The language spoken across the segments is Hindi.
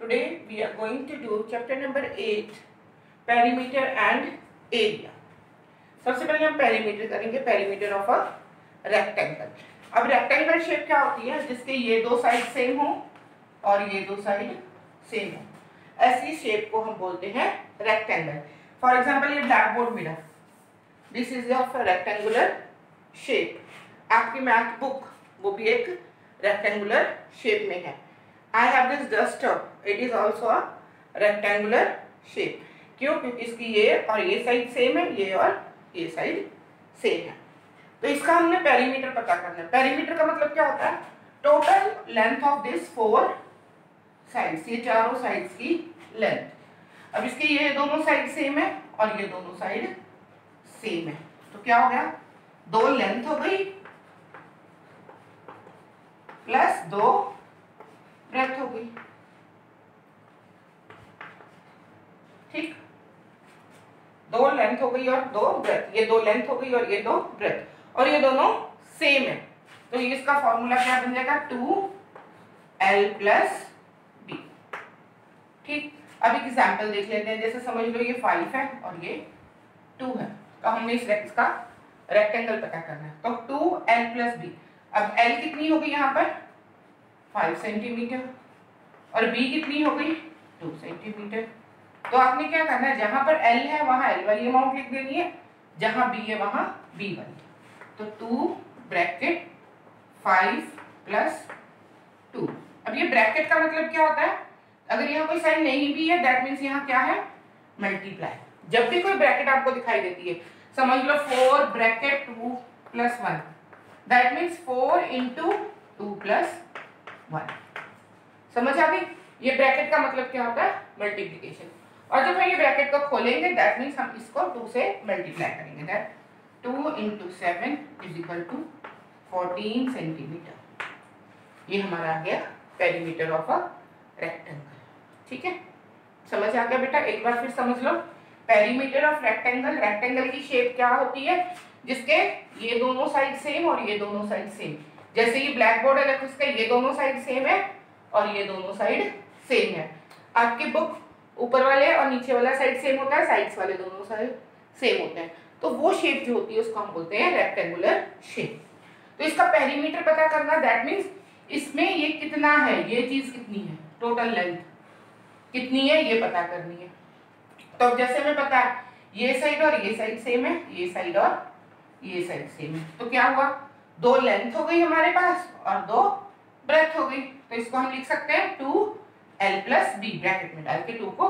Today we are going to do chapter number 8, perimeter and area. सबसे पहले हम पेरीमीटर करेंगे, पेरीमीटर ऑफ अ रेक्टेंगल. अब रेक्टेंगल शेप क्या होती है? जिसके ये दो साइड सेम हो और ये दो साइड सेम हो, ऐसी शेप को हम बोलते हैं रेक्टेंगल. फॉर एग्जांपल ये ब्लैक बोर्ड मिला, this is of rectangular shape. आपकी मैथ बुक वो भी एक रेक्टेंगुलर शेप में है. I have this duster, it is also a rectangular shape. क्यों? क्योंकि इसकी ये और ये साइड सेम है, ये और ये साइड सेम है. तो इसका हमने पेरीमीटर पता करना है. पेरीमीटर का मतलब क्या होता है? Total length of this four sides, ये चारों साइड्स की लेंथ. अब इसके ये दोनों साइड सेम है और ये दोनों साइड सेम है, तो क्या हो गया? दो लेंथ हो गई प्लस दो ब्रेथ हो गई. ठीक, दो लेंथ हो गई और दो ब्रेथ. ये दो लेंथ हो गई और ये दो ब्रेथ, और ये दोनों सेम है. तो ये इसका फॉर्मूला क्या बन जाएगा? 2l plus b. ठीक, अब एक एग्जाम्पल देख लेते हैं. जैसे समझ लो ये 5 है और ये 2 है, तो हमने इसका रेक्टेंगल पता करना है. तो 2l प्लस b. अब l कितनी होगी यहाँ पर? 5 सेंटीमीटर, और b कितनी हो गई? 2 सेंटीमीटर. तो आपने क्या करना है? जहां पर l है वहां l वाली अमाउंट लिख देनी है, जहां b है वहां b वाली. तो 2 ब्रैकेट 5 प्लस 2. अब ये ब्रैकेट का मतलब क्या होता है? अगर यहाँ कोई साइन नहीं भी है, दैट मीन्स यहाँ क्या है? मल्टीप्लाई. जब भी कोई ब्रैकेट आपको दिखाई देती है, समझ लो 4 bracket 2 plus 1, that means 4 into 2 plus 1. समझ आ गई? ये ब्रैकेट का मतलब क्या होता है? मल्टीप्लीकेशन. और जब हम ये ब्रैकेट को खोलेंगे, दैट मीन्स हम इसको 2 से मल्टीप्लाई करेंगे. That 2 into 7 is equal to 14 centimetre. ये हमारा आ गया पेरीमीटर ऑफ अ रेक्टेंगल. ठीक है, समझ आ गया बेटा? एक बार फिर समझ लो. पेरीमीटर ऑफ रेक्टेंगल, रेक्टेंगल की शेप क्या होती है? जिसके ये दोनों साइड सेम और ये दोनों साइड सेम. जैसे ये ब्लैक बोर्ड है, देखो इसका ये दोनों साइड सेम है और ये दोनों साइड सेम है. आपकी बुक ऊपर वाले और नीचे वाला साइड सेम होता है, साइड्स वाले दोनों साइड सेम होते हैं. तो वो शेप जो होती है उसको हम बोलते हैं रेक्टेंगुलर शेप. तो इसका पेरीमीटर पता करना, दैट मीन्स इसमें ये कितना है, ये चीज कितनी है, टोटल लेंथ कितनी है, ये पता करनी है. तो अब जैसे हमें पता है ये साइड और ये साइड सेम है, ये साइड और ये साइड सेम है, तो क्या हुआ? दो लेंथ हो गई हमारे पास और दो ब्रेथ हो गई. तो इसको हम लिख सकते हैं 2l प्लस b, ब्रैकेट में डाल के 2 को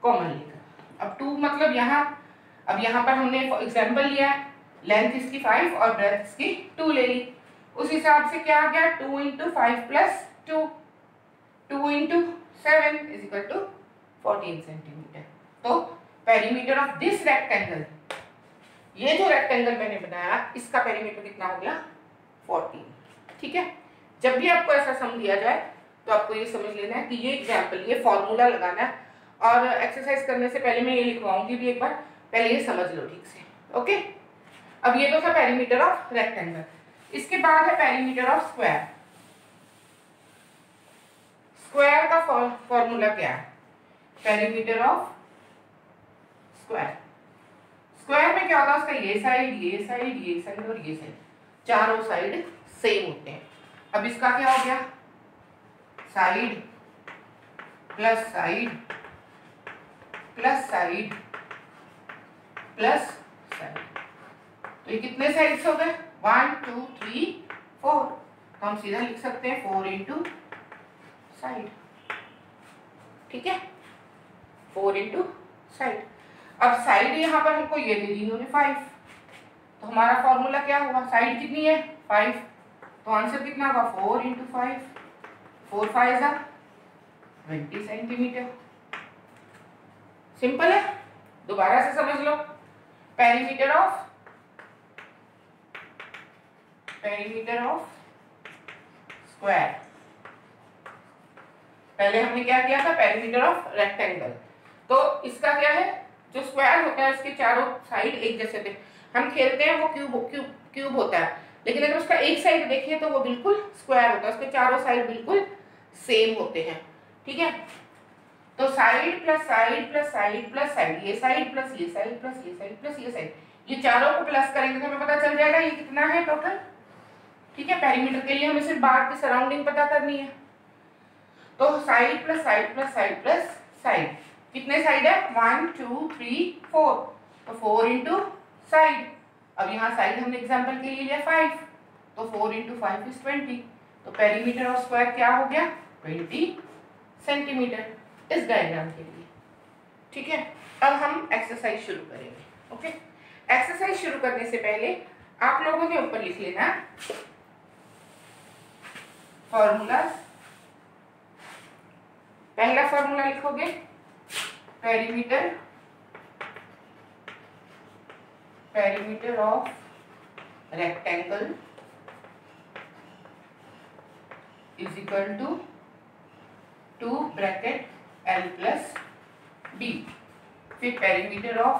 कॉमन लेकर. अब 2 मतलब यहाँ, अब यहाँ पर हमने एग्जाम्पल लिया, लेंथ इसकी 5 और ब्रेथ इसकी 2 ले ली. उस हिसाब से क्या आ गया? 2 into 5 plus 2, 2 into 7 is equal to 14 centimetre. तो पेरीमीटर ऑफ दिस रेक्टेंगल, ये जो रेक्टेंगल मैंने बनाया, इसका पेरीमीटर कितना हो गया? 14. ठीक है, जब भी आपको ऐसा सम दिया जाए तो आपको ये समझ लेना है कि ये एग्जाम्पल, ये फॉर्मूला लगाना है. और एक्सरसाइज करने से पहले मैं ये लिखवाऊंगी भी एक बार, पहले ये समझ लो ठीक से. ओके, अब ये तो था पेरीमीटर ऑफ रेक्टेंगल. इसके बाद है पेरीमीटर ऑफ स्क्वायर. स्क्वायर का फॉर्मूला क्या है? Perimeter of square. स्क्वायर में क्या होता है? उसका ये साइड, ये साइड, ये साइड और ये साइड, चारों साइड सेम होते हैं. अब इसका क्या हो गया? Side plus side plus side plus side. तो ये कितने साइड्स हो गए? 1 2 3 4. तो हम सीधा लिख सकते हैं 4 इंटू साइड. ठीक है, 4 इंटू साइड. अब साइड यहाँ पर हमको ये दे दी इन्होंने 5, तो हमारा फॉर्मूला क्या होगा? साइड कितनी है? 5. तो आंसर कितना होगा? 4 इंटू 5, 4 5 जा 20 सेंटीमीटर. सिंपल है. दोबारा से समझ लो. Perimeter of square. पहले हमने क्या किया था? Perimeter of rectangle. तो इसका क्या है? जो स्क्वायर होता है इसके चारों साइड एक जैसे थे. हम खेलते हैं वो क्यूब होता है, लेकिन अगर उसका एक साइड देखिए तो वो बिल्कुल स्क्वायर होता है, उसके चारों साइड बिल्कुल सेम होते हैं। ठीक है, तो side plus side plus side plus side, ये साइड प्लस ये साइड प्लस ये साइड प्लस ये साइड, ये चारों को प्लस करेंगे तो हमें पता चल जाएगा ये कितना है टोटल। ठीक है, पेरीमीटर के लिए हमें सिर्फ बाहर की सराउंडिंग पता करनी है। तो side plus side plus side plus side, कितने साइड है 1 2 3 4, तो 4 इंटू साइड। अब यहाँ साइड हमने एग्जाम्पल के लिए लिया 5, तो 4 इंटू 5 इज 20, तो पेरीमीटर ऑफ स्क्वायर क्या हो गया 20 सेंटीमीटर इस डायग्राम के लिए। ठीक है, अब हम एक्सरसाइज शुरू करेंगे। ओके, एक्सरसाइज शुरू करने से पहले आप लोगों के ऊपर लिख लेना फॉर्मूलाज। पहला फॉर्मूला लिखोगे perimeter of rectangle is equal to 2 bracket L plus B। फिर perimeter of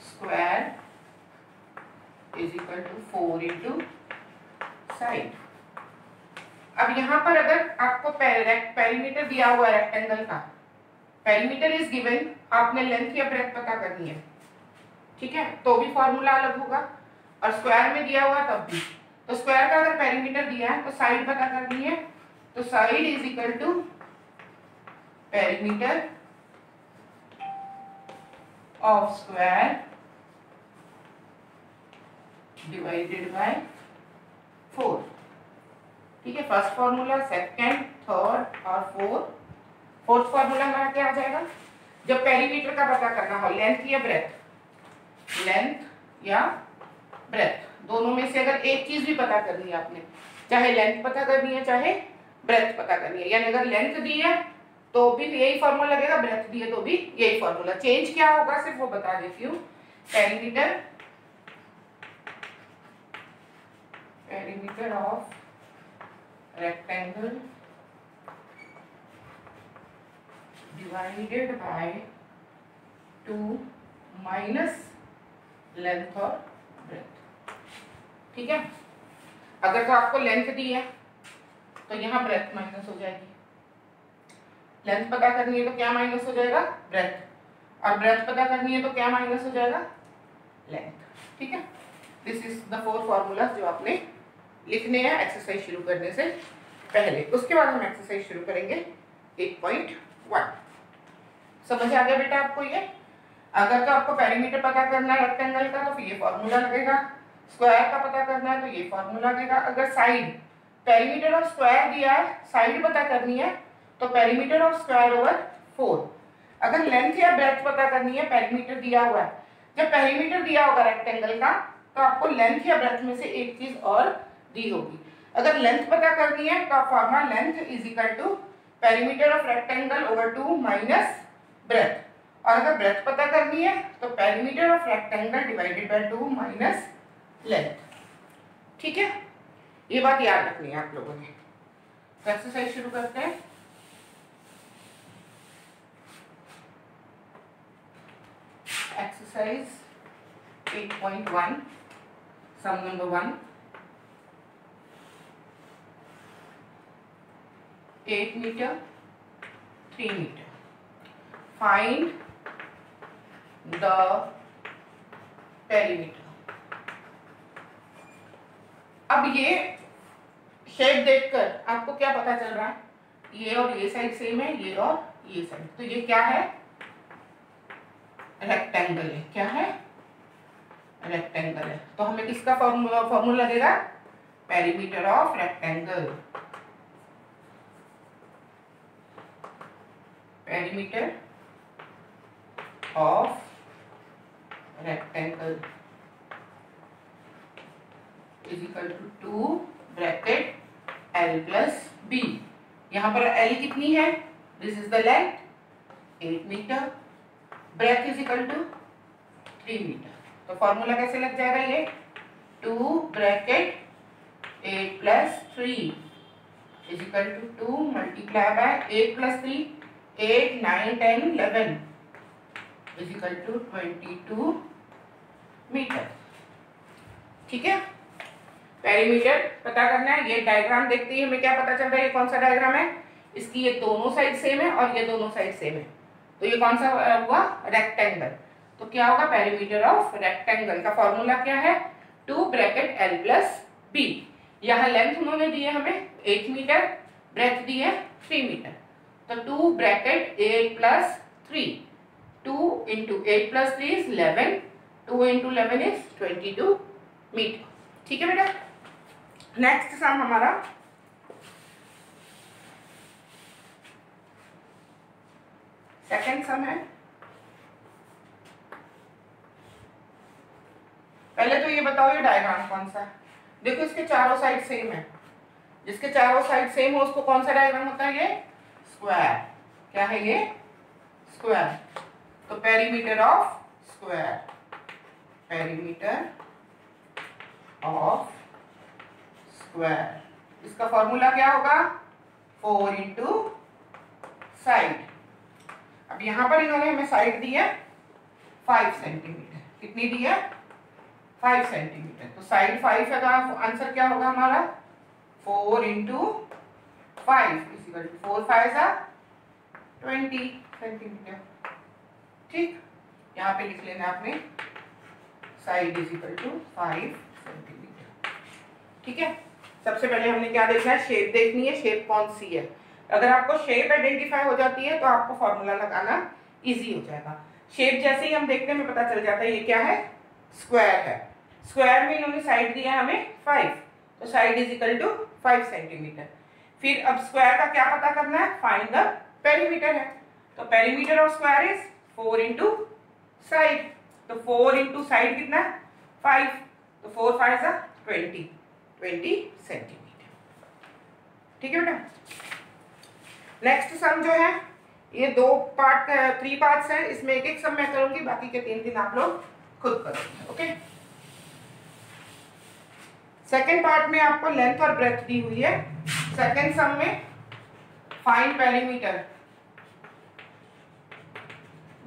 square is equal to 4 into side. अब यहाँ पर अगर आपको पेरीमीटर दिया हुआ रेक्टेंगल का, पेरीमीटर इज गिवन, आपने लेंथ या ब्रेथ पता करनी है। ठीक है, तो भी फॉर्मूला अलग होगा, और स्क्वायर में दिया हुआ तब भी। तो स्क्वायर का अगर पेरीमीटर दिया है तो साइड पता करनी है, तो side is equal to perimeter of square divided by 4। ठीक है, फर्स्ट फॉर्मूला, सेकंड, थर्ड और फोर्थ फॉर्मूला हमारा क्या आ जाएगा, जब पेरीमीटर का पता करना हो, लेंथ या ब्रेथ, लेंथ या ब्रेथ दोनों में से अगर एक चीज भी पता करनी है आपने, चाहे लेंथ पता करनी है चाहे ब्रेथ पता करनी है, यानी अगर लेंथ दी है तो भी यही फॉर्मूला लगेगा, ब्रेथ दी है तो भी यही फॉर्मूला। चेंज क्या होगा सिर्फ वो बता देती हूँ। Perimeter of rectangle divided by 2 minus length और ब्रेथ। ठीक है, अगर तो आपको लेंथ दी है तो यहाँ ब्रेथ माइनस हो जाएगी, लेंथ पता करनी है तो क्या माइनस हो जाएगा ब्रेथ, और ब्रेथ पता करनी है तो क्या माइनस हो जाएगा लेंथ। ठीक है, दिस इज द 4 फॉर्मूलाज जो आपने लिखने हैं एक्सरसाइज शुरू करने से पहले। उसके बाद हम एक्सरसाइज शुरू करेंगे 8.1। समझ आ गया बेटा आपको ये? अगर तो आपको पेरीमीटर पता करना है रेक्टेंगल का तो फिर ये फॉर्मूला लगेगा, स्क्वायर का पता करना है तो ये फॉर्मूला लगेगा। अगर साइड, पेरीमीटर ऑफ स्क्वायर दिया है, साइड पता करनी है तो पेरीमीटर ऑफ स्क्वायर ओवर 4। अगर लेंथ या ब्रेथ पता करनी है, पेरीमीटर दिया हुआ है, जब पेरीमीटर दिया होगा रेक्टेंगल का तो आपको लेंथ या ब्रेथ में से एक चीज और दी होगी। अगर लेंथ पता करनी है तो formula length is equal to perimeter of rectangle over 2 minus breadth, और अगर ब्रेथ पता करनी है तो perimeter of rectangle divided by 2 minus length. ठीक है, ये बात याद रखनी है आप लोगों ने। तो एक्सरसाइज शुरू करते हैं। Exercise 8.1 sum number 1। 8 metre 3 metre, find the perimeter. अब ये शेप देखकर आपको क्या पता चल रहा है, ये और ये साइड सेम है, ये और ये साइड, तो ये क्या है रेक्टेंगल है। क्या है रेक्टेंगल है, तो हमें किसका फॉर्मूला लगेगा perimeter of rectangle. Perimeter of rectangle is equal to 2 bracket L plus B। यहाँ पर L कितनी है, this is the length 8 metre, breadth is equal to 3 metre. तो फॉर्मूला कैसे लग जाएगा ये 2 bracket 8 plus 3 is equal to 2 multiply by 8 plus 3 8 9 10 11 is equal to 22 metre. ठीक है, पेरीमीटर पता करना है। ये डायग्राम देखते ही हमें क्या पता चल रहा है, ये कौन सा डायग्राम है, इसकी ये दोनों साइड सेम है और ये दोनों साइड सेम है, तो ये कौन सा हुआ, रेक्टेंगल। तो क्या होगा, पेरीमीटर ऑफ रेक्टेंगल का फॉर्मूला क्या है, 2 ब्रैकेट l प्लस b। यहाँ लेंथ उन्होंने दी है हमें 8 मीटर, ब्रेथ दी है 3 मीटर, तो 2 bracket 8 plus 3, 2 into 8 plus 3 is 11, 2 into 11 is 22 metre. ठीक है बेटा। नेक्स्ट सम हमारा सेकंड सम है। पहले तो ये बताओ ये डायग्राम कौन सा है। देखो इसके चारों साइड सेम है, जिसके चारों साइड सेम हो उसको कौन सा डायग्राम होता है, ये स्क्वायर। क्या है ये, स्क्वायर। तो perimeter of square, perimeter of square, इसका फॉर्मूला क्या होगा, 4 इंटू साइड। अब यहां पर इन्होंने हमें साइड दी है 5 सेंटीमीटर, कितनी दी है, 5 सेंटीमीटर, तो साइड 5 है, तो आंसर क्या होगा हमारा, 4 इंटू 5 इक्वल टू 4 5 20 सेंटीमीटर। ठीक, यहाँ पे लिख लेना आपने side is equal to 5 centimetre. ठीक है, सबसे पहले हमने क्या देखना है, शेप देखनी है, शेप कौन सी है। अगर आपको शेप आइडेंटिफाई हो जाती है तो आपको फॉर्मूला लगाना इजी हो जाएगा। शेप जैसे ही हम देखने में पता चल जाता है ये क्या है, स्क्वायर है। स्क्वायर में इन्होंने साइड दिया है हमें 5, तो side is equal to 5 centimetre. फिर अब स्क्वायर का क्या पता करना है, फाइंड द पेरीमीटर है, तो perimeter of square is 4 into side, तो 4 इंटू साइड कितना है 5, तो 4 5 20 सेंटीमीटर। ठीक है बेटा। नेक्स्ट सम जो है ये 3 पार्ट्स हैं, इसमें एक एक सम मैं करूंगी, बाकी के 3 आप लोग खुद करोगे। ओके, सेकेंड पार्ट में आपको लेंथ और ब्रेथ दी हुई है। सेकेंड सम में फाइंड पेरीमीटर,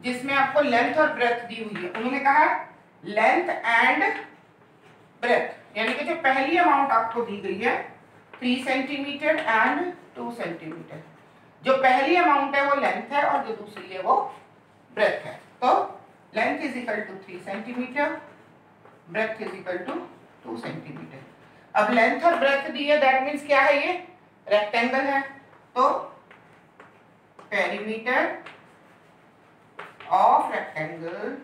जिसमें आपको लेंथ और ब्रेथ दी हुई है। उन्होंने कहा लेंथ एंड ब्रेथ, यानी कि जो पहली अमाउंट आपको दी गई है 3 सेंटीमीटर एंड 2 सेंटीमीटर, जो पहली अमाउंट है वो लेंथ है और जो दूसरी है वो ब्रेथ है। तो length is equal to 3 centimetre, breadth is equal to 2 centimetre. अब लेंथ और ब्रेथ दी है, दैट मीन्स क्या है, ये रेक्टेंगल है, तो perimeter of rectangle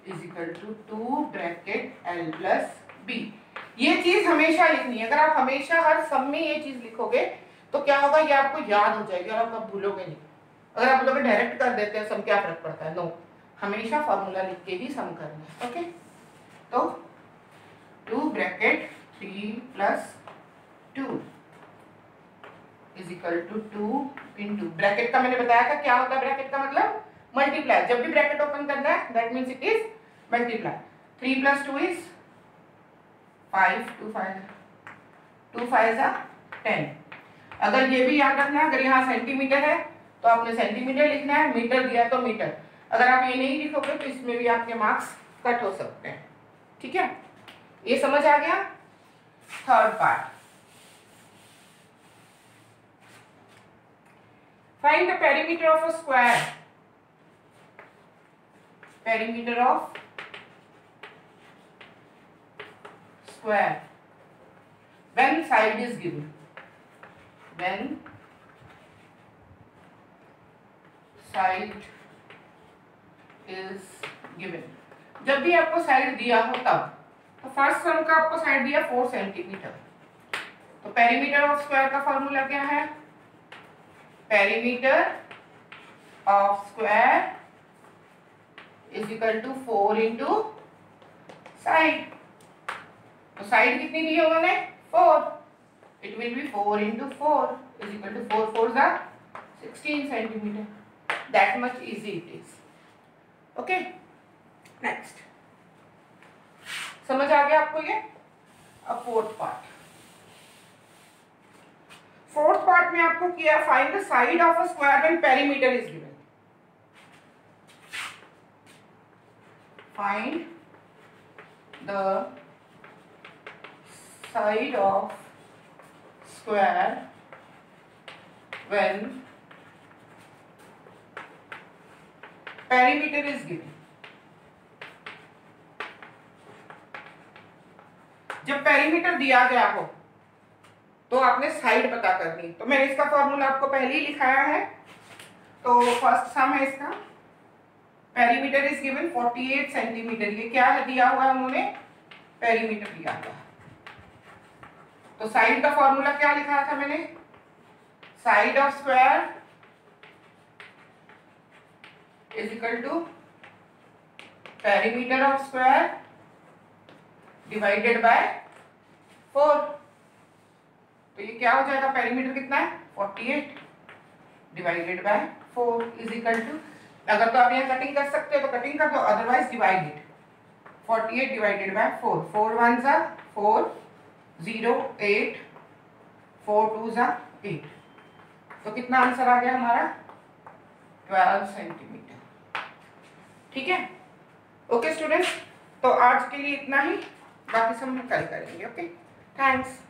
is equal to 2 bracket l plus b। ये चीज हमेशा लिखनी है, अगर आप हमेशा हर सम में ये चीज लिखोगे तो क्या होगा, ये आपको याद हो जाएगी और आप कब भूलोगे नहीं। अगर आप लोग डायरेक्ट कर देते हैं सम, क्या फर्क पड़ता है, नो, हमेशा फॉर्मूला लिख के ही सम करना है। ओके, तो 2 bracket 3 plus 2 is equal to 2 into, bracket का मैंने बताया था क्या होता है, ब्रैकेट का मतलब मल्टीप्लाई। जब भी ब्रैकेट ओपन करना है that means it is multiply. 3 plus 2 is 5, 2 5 10। अगर ये भी याद रखना है, अगर यहाँ सेंटीमीटर है तो आपने सेंटीमीटर लिखना है, मीटर दिया तो मीटर। अगर आप ये नहीं लिखोगे तो इसमें भी आपके मार्क्स कट हो सकते हैं। ठीक है, ये समझ आ गया। Third part, find the perimeter of a square, perimeter of square when side is given, when side is given, जब भी आपको साइड दिया हो तब। तो फर्स्ट सम का आपको साइड दिया 4 सेंटीमीटर, तो पेरीमीटर ऑफ स्क्वायर का फॉर्मूला क्या है, perimeter of square is equal to 4 into side. तो साइड कितनी दी है उन्होंने 4, it will be 4 into 4 is equal to 4 4 16 centimetre. That much easy it is. Okay, next समझ आ गया आपको ये। अब फोर्थ पार्ट, फोर्थ पार्ट में आपको किया find the side of a square when perimeter is given. Find the side of square when perimeter is given। जब पेरीमीटर दिया गया हो तो आपने साइड पता करनी। तो मैंने इसका फॉर्मूला आपको पहले ही लिखाया है। तो फर्स्ट सम है इसका, पेरीमीटर इज गिवन 48 सेंटीमीटर। ये क्या है दिया हुआ है, उन्होंने पेरीमीटर दिया हुआ है। तो साइड का फॉर्मूला क्या लिखा था मैंने, side of square is equal to perimeter of square divided by 4। तो ये क्या हो जाएगा, पेरीमीटर कितना है 48 divided by 4 is equal to, अगर तो आप यहाँ कटिंग कर सकते हो तो कटिंग कर दो, otherwise divide it. 48 divided by 4, 4 1 जा 4, 0 8, 4 2 जा 8। तो कितना आंसर आ गया हमारा 12 सेंटीमीटर। ठीक है, ओके स्टूडेंट्स, तो आज के लिए इतना ही, बाकी सब हम कल करेंगे। Okay, thanks.